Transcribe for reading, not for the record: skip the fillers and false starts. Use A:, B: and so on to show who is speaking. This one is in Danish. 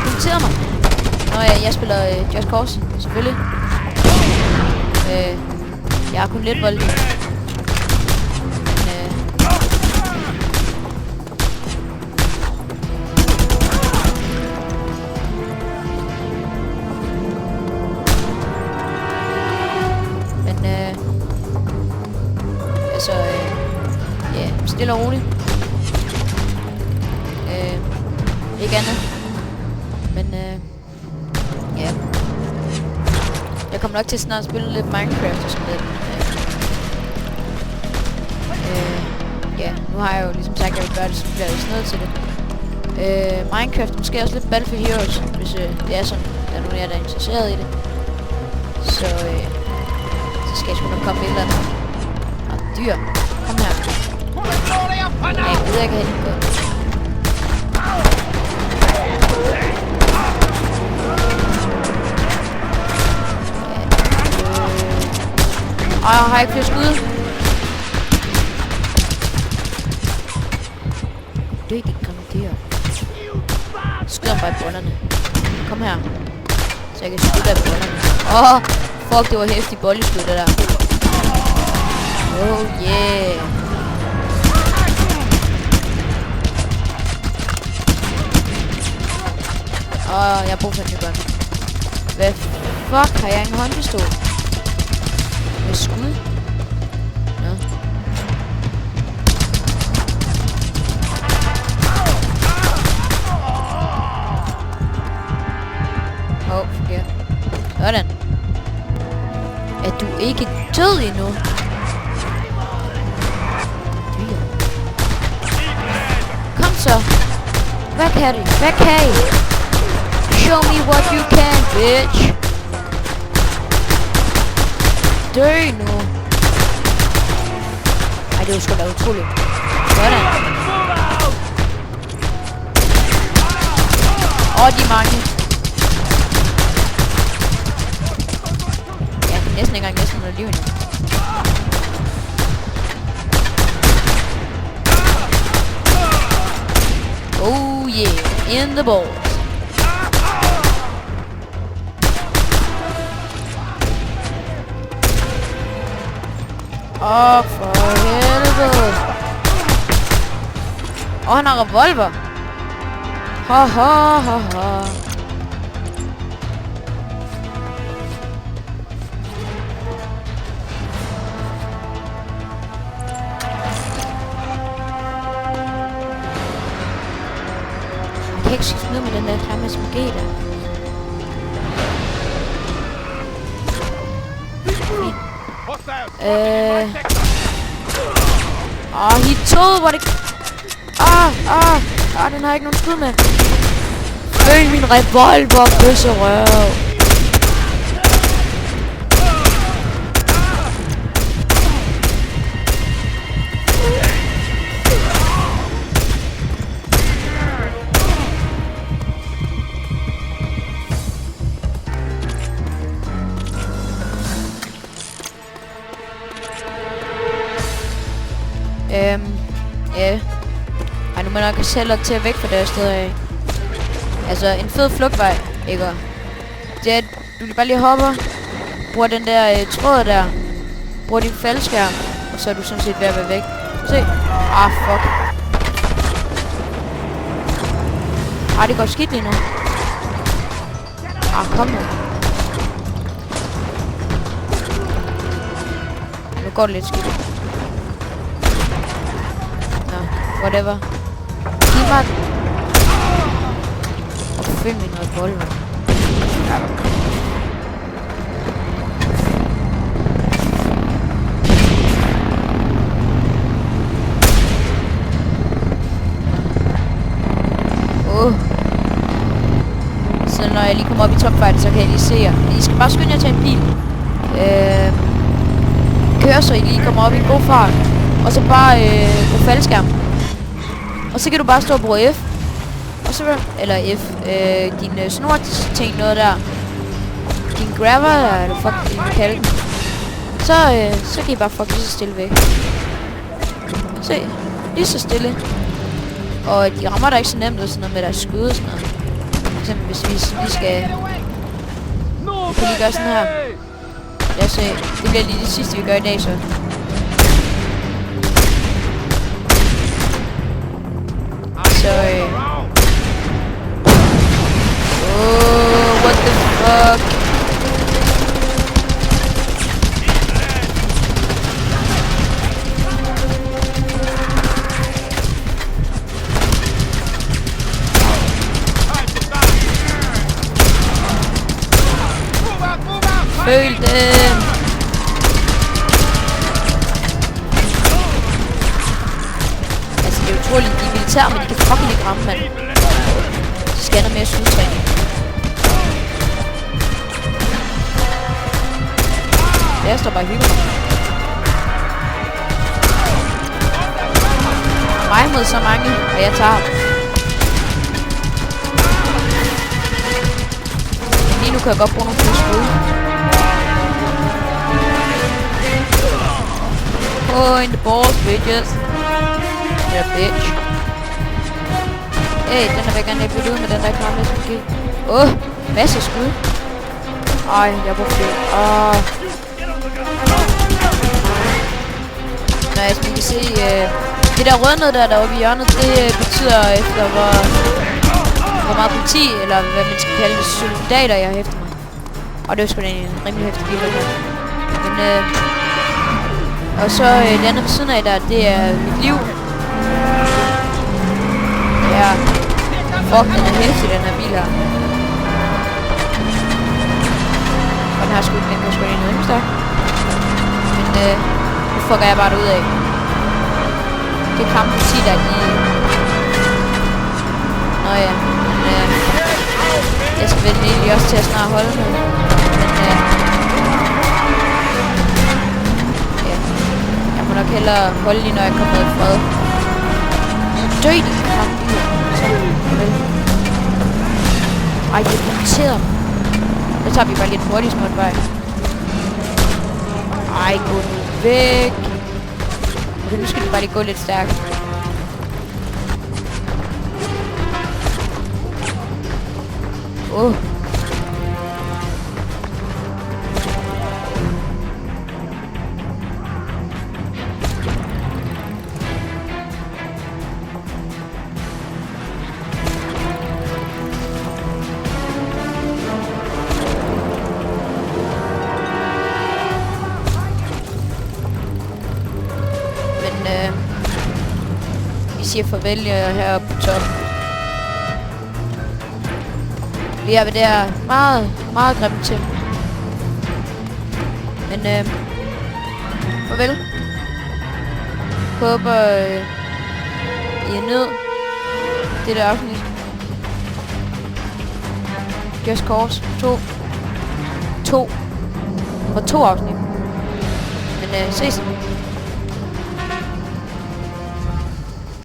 A: kommenterede mig. Nå ja, jeg spiller Just Cause, selvfølgelig. Jeg har kun lidt vold. Altså, ja, stille og roligt. Ikke andet. Men, ja. Jeg kommer nok til snart at spille lidt Minecraft og sådan lidt. Ja, nu har jeg jo ligesom sagt, at jeg vil gøre det, så bliver jeg sådan noget til det. Minecraft, måske også lidt Battlefield Heroes, hvis det er sådan, der er nogen af jer, der er interesseret i det. Så skal jeg sgu nok komme med et eller andet. Dyr. Kom her. Jeg ved, jeg kan helt godt. Jeg har ikke flere skud. Det er ikke grimme dyr. Skyd ham bare i bunderne. Kom her. Så jeg kan skyde der i bunderne. Fuck, det var hæftigt boljeskud, det der. Oh yeah. Jeg har brug for en ny gun. Hvad fuck, har jeg en håndpistol? Med skud? Nå. Forkert. Sådan. Er du ikke død endnu? Kom så. Hvad kan I? Hvad kan I? Show me what you can, bitch. Dø nu. Ej, det var sgu da utroligt. Sådan. De er mange. Ja, næsten ikke engang næsten noget liv endnu. Oh yeah, in the balls. For helvede. Han har revolver. Ha. Jeg kan ikke skifte ned med den der klamme SMG der. Hit 2, hvor det... den har ikke nogen skud med. Følg min revolver, bøsserøv. Ja. Ej, nu må jeg nok selv til at væk fra det her sted af. Altså, en fed flugtvej, ikke? Det er, du kan bare lige hoppe, bruger den der tråd der, bruger din faldskærm, og så er du sådan set ved at være væk. Se. Fuck. Det går skidt lige nu. Kom nu. Nu går det lidt skidt. Whatever. Giv mig... find min revolver. Så når jeg lige kommer op i topfight, så kan jeg lige se jer. I skal bare skynde jer til en bil. Kør så I lige kommer op i en god fart. Og så bare på faldskærm. Og så kan du bare stå og bruge F. Og så eller F. Din snor ting noget der. Din grabber, eller fuck din kalde den. Så kan I bare fuck lige så stille væk. Se. Lige så stille. Og de rammer der ikke så nemt og sådan noget med deres skud og sådan noget. eksempel hvis vi skal... Vi kan lige gøre sådan her. Lad os se. Det bliver lige det sidste, vi gør i dag, så. Oh, what the fuck? Føl dem! Altså, det er utroligt, de er militære, men de kan fucking ikke ramme, mand. De skal have noget mere skudtræning. Jeg står bare og hygger mig mod så mange, og jeg tager dem. Lige nu kan jeg godt bruge nogle flere skud. Oh, in the balls, bitches. Yeah, bitch. Hey, den er væk, jeg bliver ud med den der kramle SMG. Masse skud. Ej, jeg bruger flere. Nå, som I kan se, det der røde noget deroppe i hjørnet, det betyder efter hvor meget politi, eller hvad man skal kalde det, soldater, jeg har hæftet mig. Og det er sgu da en rimelig hæftig bil, men og så det andet ved siden af der, det er mit liv. Ja, fuck, den er hæftig, den her bil her. Og den har sgu en rimelig stærk. Men nu fucker jeg bare det ud af. Det er kamppoliti, der lige... Nå ja, men jeg skal vel egentlig også til at snart holde nu. Men jeg må nok hellere holde lige, når jeg kommer ud i fred. Dø, de kampbiler. Så, vel. Ej, det er punkteret. Så tager vi bare lidt hurtigt småt vej. Ej, gå nu væk. Okay, nu skal vi bare lige gå lidt stærkt. Vi siger farvel heroppe på toppen. Vi er ved det her meget, meget grimt til. Men farvel. Håber I er nød. Det der afsnit. Just Cause 2 afsnit. Men ses.